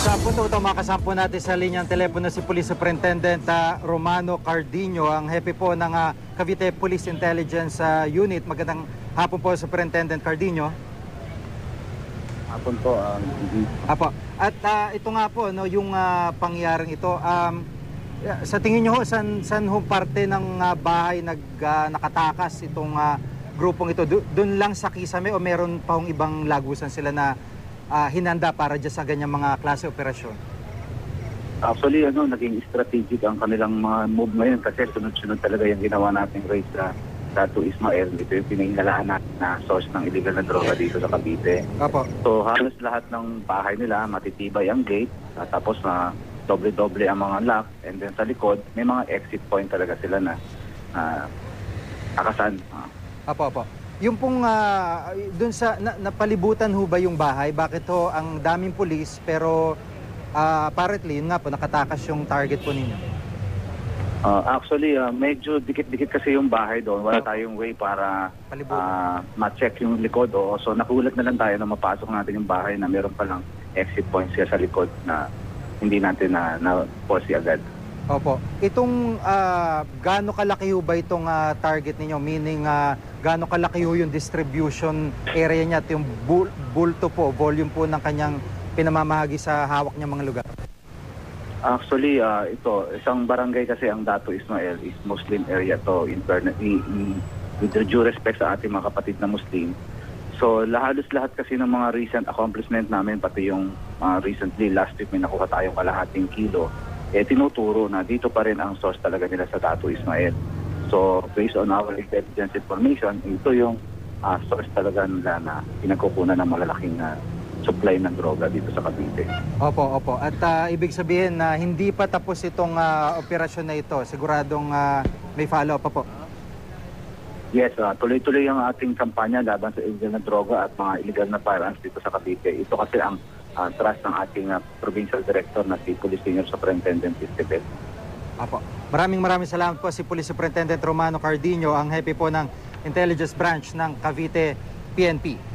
Sa punto ito, makasampo natin sa linyang telepono si Police Superintendent Romano Cardino, ang hepe po ng Cavite Police Intelligence Unit. Magandang hapon po, Superintendent Cardino. Hapon po. Apo. At ito nga po, no, yung pangyaring ito, sa tingin nyo ho, san ho parte ng bahay nakatakas itong grupong ito? Doon lang sa Kisame o meron pa hong ibang lagusan sila na hinanda para dyan sa ganyang mga klase operasyon? Actually, naging strategic ang kanilang mga move ngayon kasi sunod-sunod talaga yung ginawa nating raid sa Dato Ismael. Ito yung pinangalahan natin na source ng illegal na droga dito sa Cavite. Apo. So halos lahat ng bahay nila, matitibay ang gate, tapos na doble-doble ang mga lock, and then sa likod, may mga exit point talaga sila na akasan. Apo. Yung pong dun sa napalibutan ho ba yung bahay? Bakit ho ang daming pulis pero apparently yun nga po nakatakas yung target po ninyo? Actually, medyo dikit-dikit kasi yung bahay doon. Wala tayong way para ma-check yung likod. So nakulat na lang tayo na mapasok natin yung bahay na meron palang exit points siya sa likod na hindi natin na-foresee agad. Opo. Itong gaano kalaki ho ba itong target ninyo? Meaning gaano kalaki ho yung distribution area niya at yung bulto po, volume po ng kanyang pinamamahagi sa hawak niyang mga lugar? Actually, ito, isang barangay kasi ang Dato Ismael is Muslim area to, with due respect sa ating mga kapatid na Muslim. So, halos lahat kasi ng mga recent accomplishment namin, pati yung recently, last week may nakuha tayong kalahating kilo, tinuturo na dito pa rin ang source talaga nila sa Dato Ismael. So, based on our intelligence information, ito yung source talaga nila na pinagkukunan ng malalaking supply ng droga dito sa Cavite. Opo. At ibig sabihin na hindi pa tapos itong operasyon na ito. Siguradong may follow-up pa po. Yes, tuloy-tuloy ang ating kampanya laban sa illegal na droga at mga illegal na firearms dito sa Cavite. Ito kasi ang trust ng ating provincial director na si Police Senior Superintendent Estebel. Apo. Maraming salamat po si Police Superintendent Romano Cardino, ang hepe po ng Intelligence Branch ng Cavite PNP.